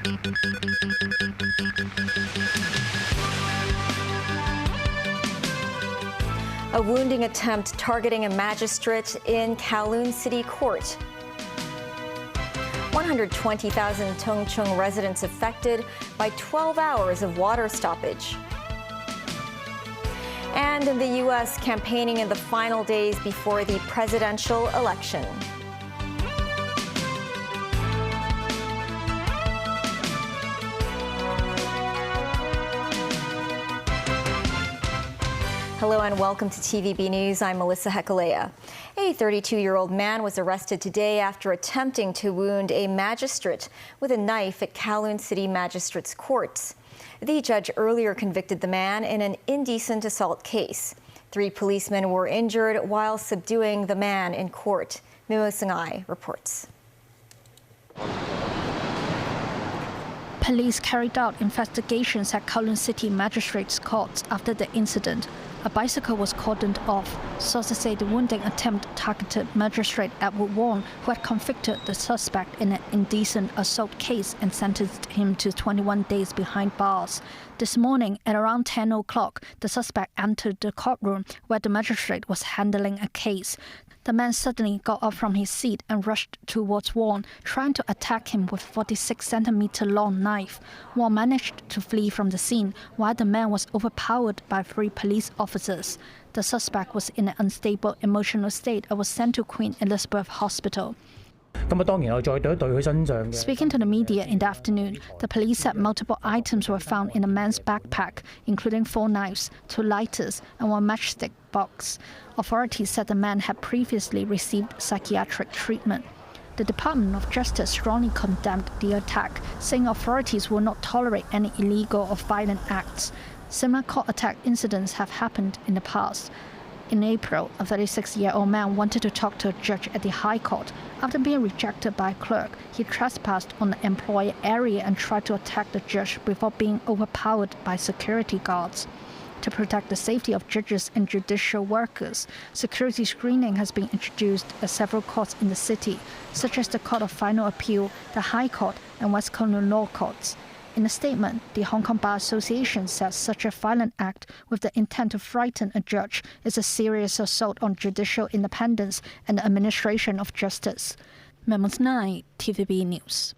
A wounding attempt targeting a magistrate in Kowloon City Court. 120,000 Tongchung residents affected by 12 hours of water stoppage. And in the U.S., campaigning in the final days before the presidential election. Hello and welcome to TVB News. I'm Melissa Hekalea. A 32-year-old man was arrested today after attempting to wound a magistrate with a knife at Kowloon City Magistrates Court. The judge earlier convicted the man in an indecent assault case. 3 policemen were injured while subduing the man in court. Mimo Sangai reports. Police carried out investigations at Kowloon City Magistrates Court after the incident. A bicycle was cordoned off. Sources say the wounding attempt targeted Magistrate Edward Wong, who had convicted the suspect in an indecent assault case and sentenced him to 21 days behind bars. This morning, at around 10 o'clock, the suspect entered the courtroom where the magistrate was handling a case. The man suddenly got up from his seat and rushed towards Wong, trying to attack him with a 46-centimeter long knife. Wong managed to flee from the scene, while the man was overpowered by 3 police officers. The suspect was in an unstable emotional state and was sent to Queen Elizabeth Hospital. Speaking to the media in the afternoon, the police said multiple items were found in the man's backpack, including 4 knives, 2 lighters, and 1 matchstick box. Authorities said the man had previously received psychiatric treatment. The Department of Justice strongly condemned the attack, saying authorities will not tolerate any illegal or violent acts. Similar court attack incidents have happened in the past. In April, a 36-year-old man wanted to talk to a judge at the High Court. After being rejected by a clerk, he trespassed on the employee area and tried to attack the judge before being overpowered by security guards. To protect the safety of judges and judicial workers, security screening has been introduced at several courts in the city, such as the Court of Final Appeal, the High Court, and West Kowloon Law Courts. In a statement, the Hong Kong Bar Association says such a violent act with the intent to frighten a judge is a serious assault on judicial independence and the administration of justice. Memos 9, TVB News.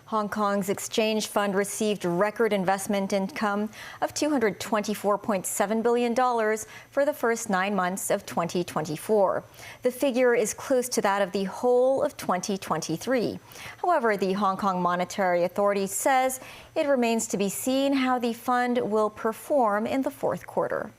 Hong Kong's exchange fund received record investment income of $224.7 billion for the first 9 months of 2024. The figure is close to that of the whole of 2023. However, the Hong Kong Monetary Authority says it remains to be seen how the fund will perform in the 4th quarter.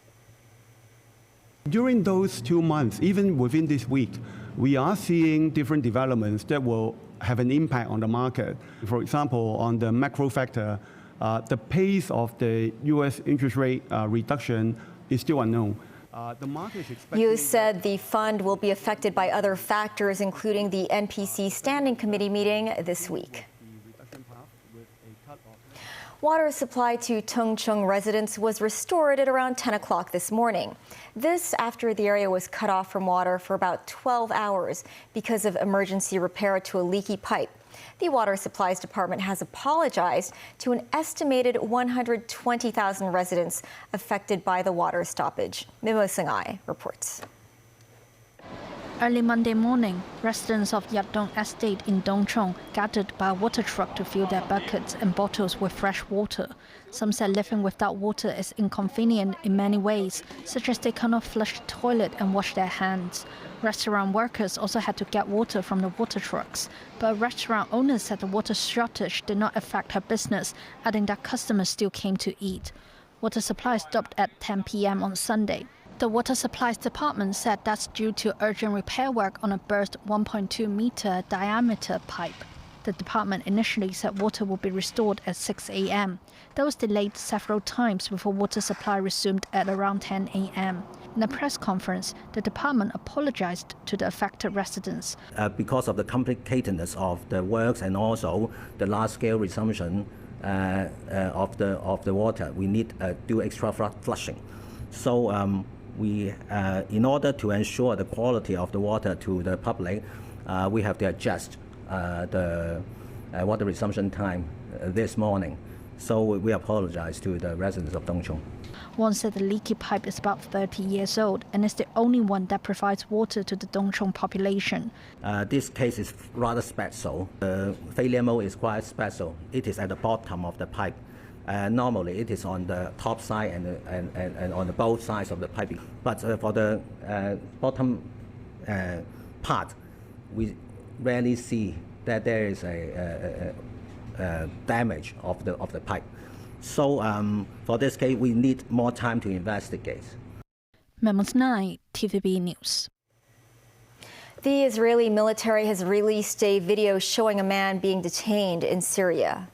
During those 2 months, even within this week, we are seeing different developments that will have an impact on the market. For example, on the macro factor, the pace of the U.S. interest rate reduction is still unknown. The market is expecting... You said the fund will be affected by other factors, including the NPC Standing Committee meeting this week. Water supply to Tongchung residents was restored at around 10 o'clock this morning. This after the area was cut off from water for about 12 hours because of emergency repair to a leaky pipe. The Water Supplies Department has apologized to an estimated 120,000 residents affected by the water stoppage. Mimo Sangai reports. Early Monday morning, residents of Yatdong Estate in Dongchong gathered by a water truck to fill their buckets and bottles with fresh water. Some said living without water is inconvenient in many ways, such as they cannot flush the toilet and wash their hands. Restaurant workers also had to get water from the water trucks, but a restaurant owner said the water shortage did not affect her business, adding that customers still came to eat. Water supply stopped at 10 p.m. on Sunday. The Water Supplies Department said that's due to urgent repair work on a burst 1.2-meter diameter pipe. The department initially said water would be restored at 6 a.m. That was delayed several times before water supply resumed at around 10 a.m. In a press conference, the department apologized to the affected residents. Because of the complicatedness of the works and also the large-scale resumption of the water, we need to do extra flushing. So we, in order to ensure the quality of the water to the public, we have to adjust the water resumption time this morning. So we apologize to the residents of Dongchong. One said the leaky pipe is about 30 years old and is the only one that provides water to the Dongchong population. This case is rather special. The failure mode is quite special. It is at the bottom of the pipe. Normally it is on the top side and on the both sides of the piping. But for the bottom part, we rarely see that there is a damage of the pipe. So for this case, we need more time to investigate. Memos 9, TVB News. The Israeli military has released a video showing a man being detained in Syria.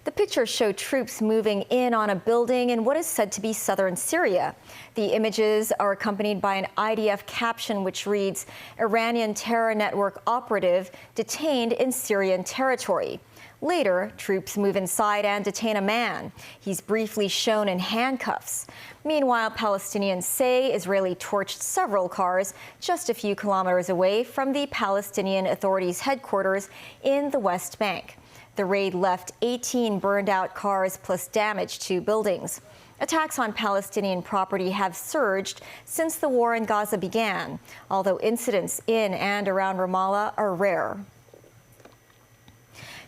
The pictures show troops moving in on a building in what is said to be southern Syria. The images are accompanied by an IDF caption which reads, "Iranian terror network operative detained in Syrian territory." Later, troops move inside and detain a man. He's briefly shown in handcuffs. Meanwhile, Palestinians say Israeli torched several cars just a few kilometers away from the Palestinian Authority's headquarters in the West Bank. The raid left 18 burned-out cars plus damage to buildings. Attacks on Palestinian property have surged since the war in Gaza began, although incidents in and around Ramallah are rare.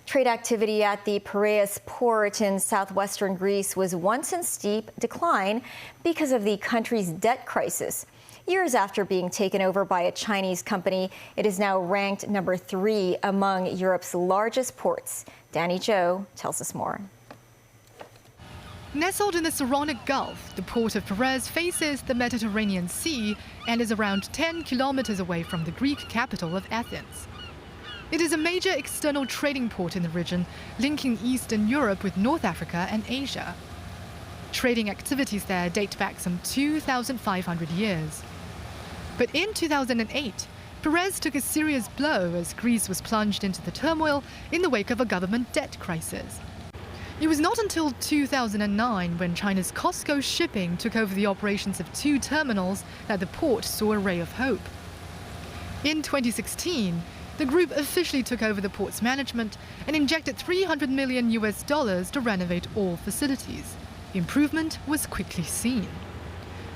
Trade activity at the Perez port in southwestern Greece was once in steep decline because of the country's debt crisis. Years after being taken over by a Chinese company, it is now ranked number 3 among Europe's largest ports. Danny Zhou tells us more. Nestled in the Saronic Gulf, the port of Perez faces the Mediterranean Sea and is around 10 kilometers away from the Greek capital of Athens. It is a major external trading port in the region, linking Eastern Europe with North Africa and Asia. Trading activities there date back some 2,500 years. But in 2008, Perez took a serious blow as Greece was plunged into the turmoil in the wake of a government debt crisis. It was not until 2009, when China's COSCO Shipping took over the operations of 2 terminals, that the port saw a ray of hope. In 2016, the group officially took over the port's management and injected $300 million to renovate all facilities. Improvement was quickly seen.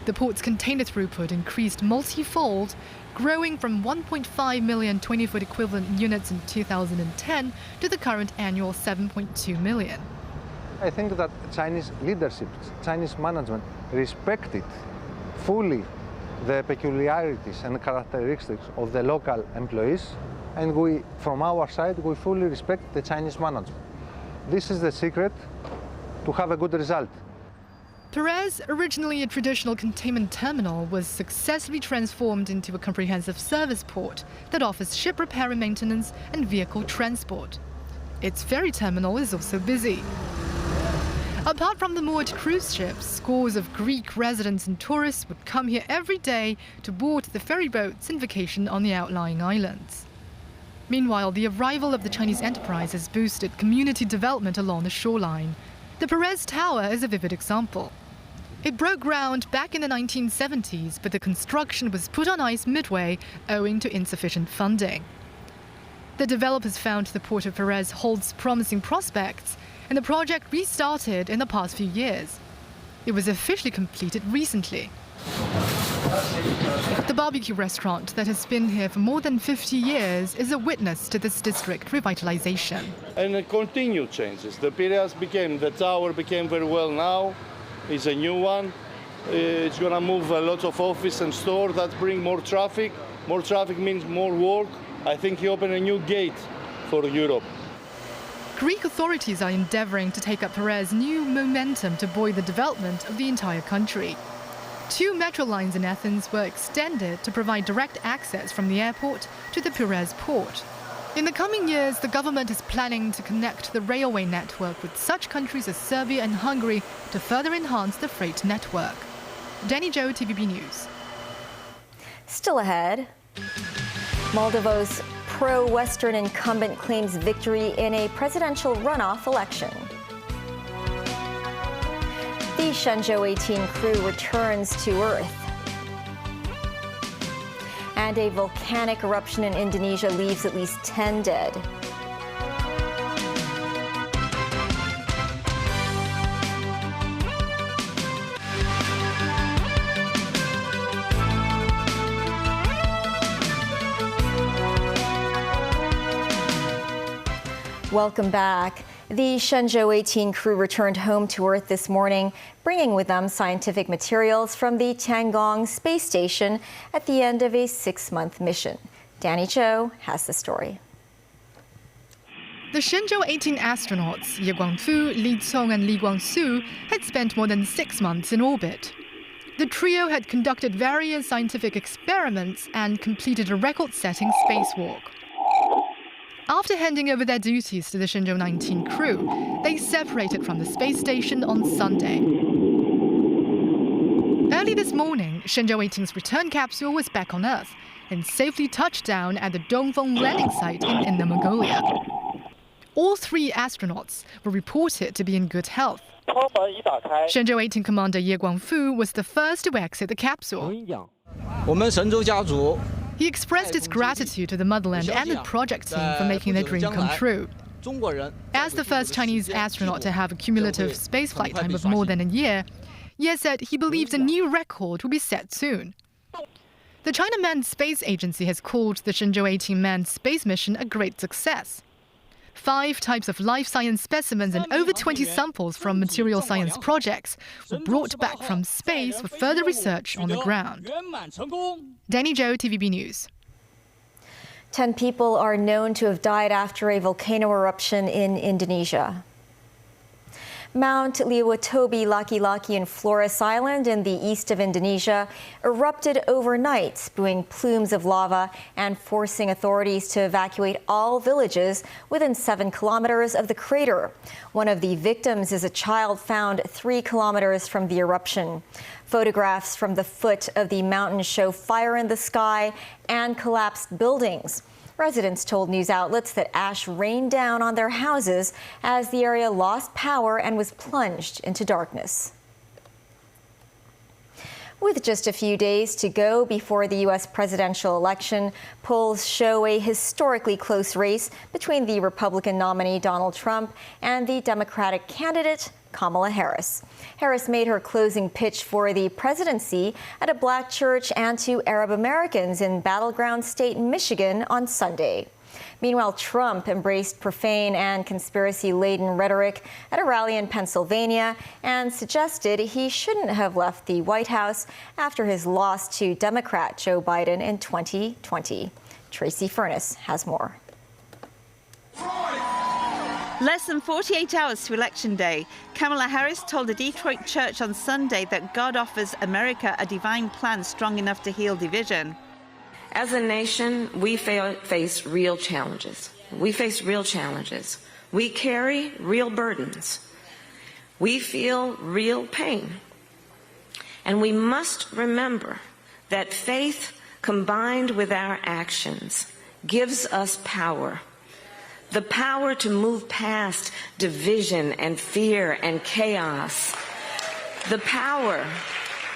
The port's container throughput increased multi-fold, growing from 1.5 million 20-foot equivalent units in 2010 to the current annual 7.2 million. I think that Chinese leadership, Chinese management respected fully the peculiarities and characteristics of the local employees, and we, from our side, we fully respect the Chinese management. This is the secret to have a good result. Perez, originally a traditional containment terminal, was successfully transformed into a comprehensive service port that offers ship repair and maintenance and vehicle transport. Its ferry terminal is also busy. Apart from the moored cruise ships, scores of Greek residents and tourists would come here every day to board the ferry boats and vacation on the outlying islands. Meanwhile, the arrival of the Chinese enterprise has boosted community development along the shoreline. The Perez Tower is a vivid example. It broke ground back in the 1970s, but the construction was put on ice midway owing to insufficient funding. The developers found the port of Perez holds promising prospects, and the project restarted in the past few years. It was officially completed recently. The barbecue restaurant that has been here for more than 50 years is a witness to this district revitalization. And continued changes. The the tower became very well now. It's a new one. It's going to move a lot of office and store that bring more traffic. More traffic means more work. I think he opened a new gate for Europe. Greek authorities are endeavoring to take up Perez's new momentum to buoy the development of the entire country. 2 metro lines in Athens were extended to provide direct access from the airport to the Perez port. In the coming years, the government is planning to connect the railway network with such countries as Serbia and Hungary to further enhance the freight network. Danny Zhou, TVB News. Still ahead, Moldova's pro-Western incumbent claims victory in a presidential runoff election. The Shenzhou 18 crew returns to Earth. And a volcanic eruption in Indonesia leaves at least 10 dead. Welcome back. The Shenzhou 18 crew returned home to Earth this morning, bringing with them scientific materials from the Tiangong space station at the end of a 6-month mission. Danny Cho has the story. The Shenzhou 18 astronauts, Ye Guangfu, Li Cong and Li Guangsu, had spent more than 6 months in orbit. The trio had conducted various scientific experiments and completed a record-setting spacewalk. After handing over their duties to the Shenzhou 19 crew, they separated from the space station on Sunday. Early this morning, Shenzhou 18's return capsule was back on Earth and safely touched down at the Dongfeng landing site in Inner Mongolia. All 3 astronauts were reported to be in good health. Shenzhou 18 commander Ye Guangfu was the first to exit the capsule. He expressed his gratitude to the motherland and the project team for making their dream come true. As the first Chinese astronaut to have a cumulative spaceflight time of more than a year, Ye said he believes a new record will be set soon. The China Manned Space Agency has called the Shenzhou 18 manned space mission a great success. 5 types of life science specimens and over 20 samples from material science projects were brought back from space for further research on the ground. Danny Zhou, TVB News. 10 people are known to have died after a volcano eruption in Indonesia. Mount Liwatobi Laki-Laki in Flores Island in the east of Indonesia erupted overnight, spewing plumes of lava and forcing authorities to evacuate all villages within 7 kilometers of the crater. One of the victims is a child found 3 kilometers from the eruption. Photographs from the foot of the mountain show fire in the sky and collapsed buildings. Residents told news outlets that ash rained down on their houses as the area lost power and was plunged into darkness. With just a few days to go before the U.S. presidential election, polls show a historically close race between the Republican nominee Donald Trump and the Democratic candidate Kamala Harris. Harris made her closing pitch for the presidency at a black church and to Arab Americans in battleground state Michigan on Sunday. Meanwhile, Trump embraced profane and conspiracy-laden rhetoric at a rally in Pennsylvania and suggested he shouldn't have left the White House after his loss to Democrat Joe Biden in 2020. Tracy Furness has more. Less than 48 hours to Election Day, Kamala Harris told a Detroit church on Sunday that God offers America a divine plan strong enough to heal division. As a nation, we face real challenges. We face real challenges. We carry real burdens. We feel real pain. And we must remember that faith combined with our actions gives us power. The power to move past division and fear and chaos. The power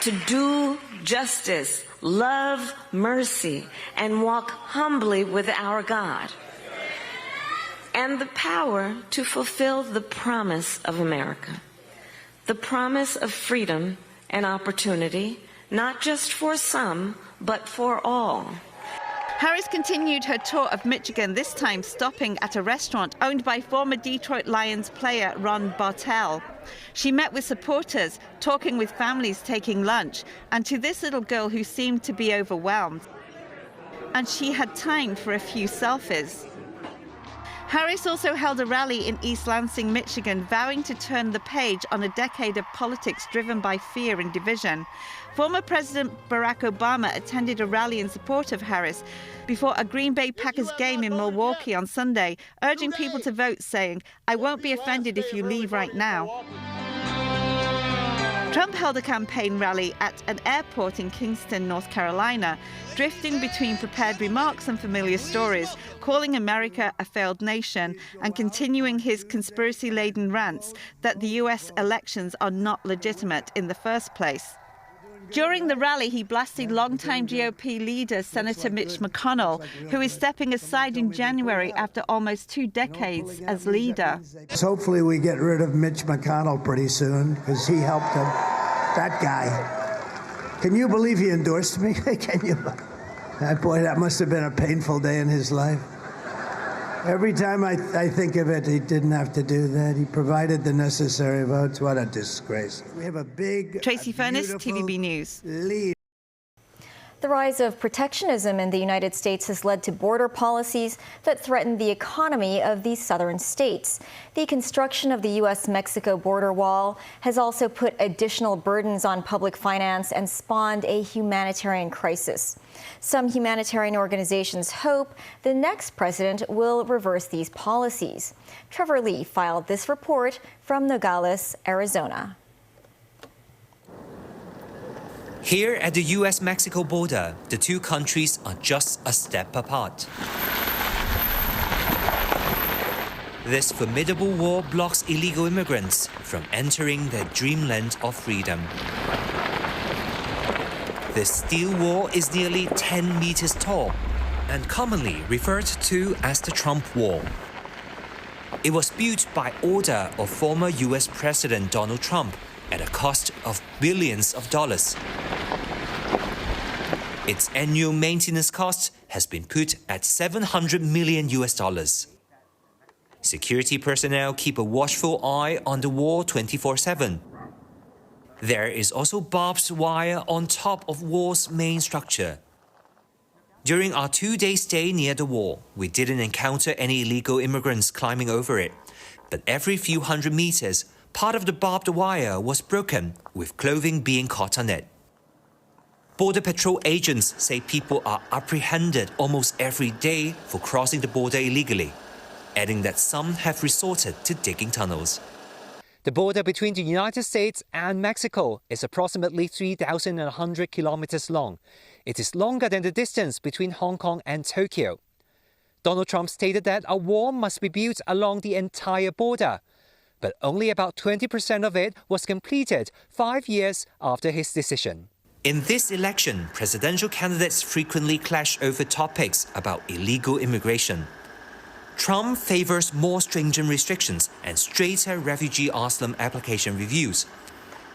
to do justice, love mercy, and walk humbly with our God. And the power to fulfill the promise of America. The promise of freedom and opportunity, not just for some, but for all. Harris continued her tour of Michigan, this time stopping at a restaurant owned by former Detroit Lions player Ron Bartell. She met with supporters, talking with families taking lunch, and to this little girl who seemed to be overwhelmed. And she had time for a few selfies. Harris also held a rally in East Lansing, Michigan, vowing to turn the page on a decade of politics driven by fear and division. Former President Barack Obama attended a rally in support of Harris before a Green Bay Packers game in Milwaukee on Sunday, urging people to vote, saying, "I won't be offended if you leave right now." Trump held a campaign rally at an airport in Kingston, North Carolina, drifting between prepared remarks and familiar stories, calling America a failed nation and continuing his conspiracy-laden rants that the U.S. elections are not legitimate in the first place. During the rally, he blasted longtime GOP leader Senator Mitch McConnell, who is stepping aside in January after almost 2 decades as leader. Hopefully we get rid of Mitch McConnell pretty soon, because he helped him. That guy. Can you believe he endorsed me? Can you? Boy, that must have been a painful day in his life. Every time I think of it, he didn't have to do that. He provided the necessary votes. What a disgrace. We have a big, Tracy Furness, TVB News. Lead. The rise of protectionism in the United States has led to border policies that threaten the economy of these southern states. The construction of the U.S.-Mexico border wall has also put additional burdens on public finance and spawned a humanitarian crisis. Some humanitarian organizations hope the next president will reverse these policies. Trevor Lee filed this report from Nogales, Arizona. Here at the US-Mexico border, the two countries are just a step apart. This formidable wall blocks illegal immigrants from entering their dreamland of freedom. This steel wall is nearly 10 meters tall and commonly referred to as the Trump Wall. It was built by order of former US President Donald Trump at a cost of billions of dollars. Its annual maintenance cost has been put at $700 million. Security personnel keep a watchful eye on the wall 24/7. There is also barbed wire on top of wall's main structure. During our 2-day stay near the wall, we didn't encounter any illegal immigrants climbing over it. But every few hundred meters, part of the barbed wire was broken, with clothing being caught on it. Border Patrol agents say people are apprehended almost every day for crossing the border illegally, adding that some have resorted to digging tunnels. The border between the United States and Mexico is approximately 3,100 kilometers long. It is longer than the distance between Hong Kong and Tokyo. Donald Trump stated that a wall must be built along the entire border, but only about 20% of it was completed 5 years after his decision. In this election, presidential candidates frequently clash over topics about illegal immigration. Trump favors more stringent restrictions and straighter refugee asylum application reviews.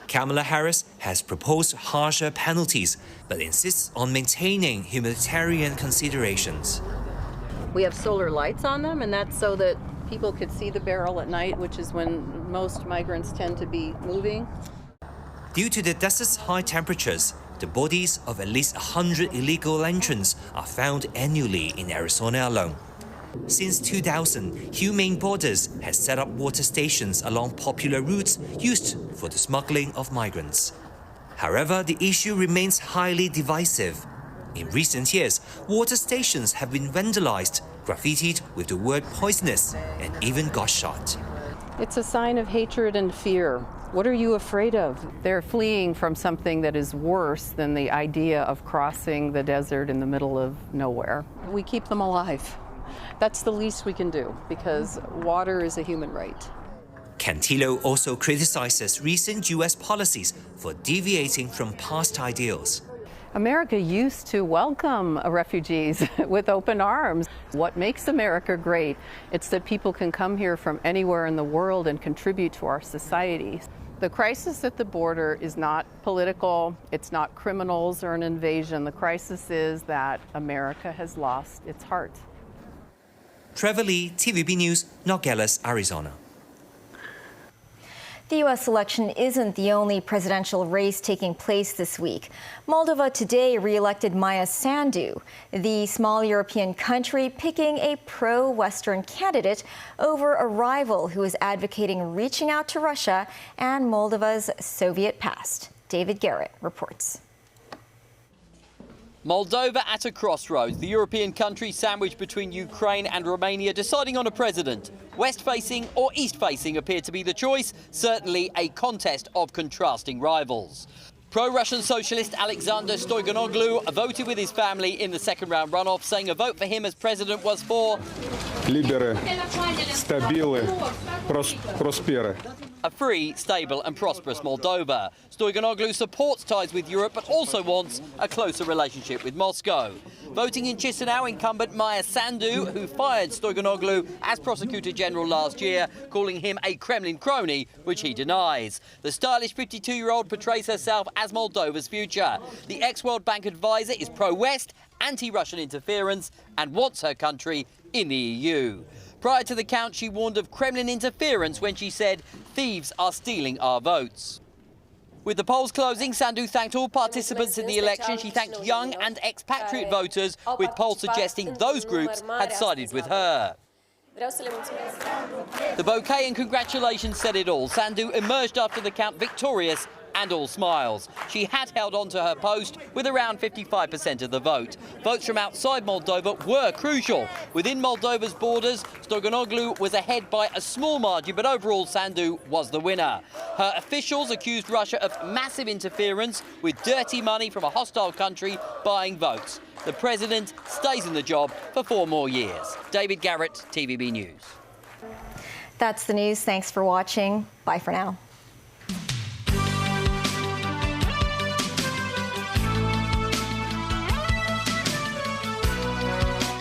Kamala Harris has proposed harsher penalties, but insists on maintaining humanitarian considerations. We have solar lights on them, and that's so that people could see the barrel at night, which is when most migrants tend to be moving. Due to the desert's high temperatures, the bodies of at least 100 illegal entrants are found annually in Arizona alone. Since 2000, Humane Borders has set up water stations along popular routes used for the smuggling of migrants. However, the issue remains highly divisive. In recent years, water stations have been vandalized, graffitied with the word poisonous, and even got shot. It's a sign of hatred and fear. What are you afraid of? They're fleeing from something that is worse than the idea of crossing the desert in the middle of nowhere. We keep them alive. That's the least we can do, because water is a human right. Cantillo also criticizes recent U.S. policies for deviating from past ideals. America used to welcome refugees with open arms. What makes America great? It's that people can come here from anywhere in the world and contribute to our society. The crisis at the border is not political, it's not criminals or an invasion. The crisis is that America has lost its heart. Trevor Lee, TVB News, Nogales, Arizona. The U.S. election isn't the only presidential race taking place this week. Moldova today re-elected Maia Sandu, the small European country picking a pro-Western candidate over a rival who is advocating reaching out to Russia and Moldova's Soviet past. David Garrett reports. Moldova at a crossroads, the European country sandwiched between Ukraine and Romania, deciding on a president. West-facing or east-facing appeared to be the choice, certainly a contest of contrasting rivals. Pro-Russian socialist Alexander Stoiganoglu voted with his family in the second-round runoff, saying a vote for him as president was for a free, stable and prosperous Moldova. Stoiganoglu supports ties with Europe but also wants a closer relationship with Moscow. Voting in Chisinau, incumbent Maia Sandu, who fired Stoiganoglu as Prosecutor General last year, calling him a Kremlin crony, which he denies. The stylish 52-year-old portrays herself as Moldova's future. The ex-World Bank advisor is pro-West anti-Russian interference and wants her country in the EU. Prior to the count, she warned of Kremlin interference when she said thieves are stealing our votes. With the polls closing, Sandhu thanked all participants in the election. She thanked young and expatriate voters, with polls suggesting those groups had sided with her. The bouquet and congratulations said it all. Sandhu emerged after the count victorious and all smiles. She had held on to her post with around 55% of the vote. Votes from outside Moldova were crucial. Within Moldova's borders, Stoyanoglu was ahead by a small margin, but overall Sandhu was the winner. Her officials accused Russia of massive interference with dirty money from a hostile country buying votes. The president stays in the job for 4 more years. David Garrett, TVB News. That's the news. Thanks for watching. Bye for now.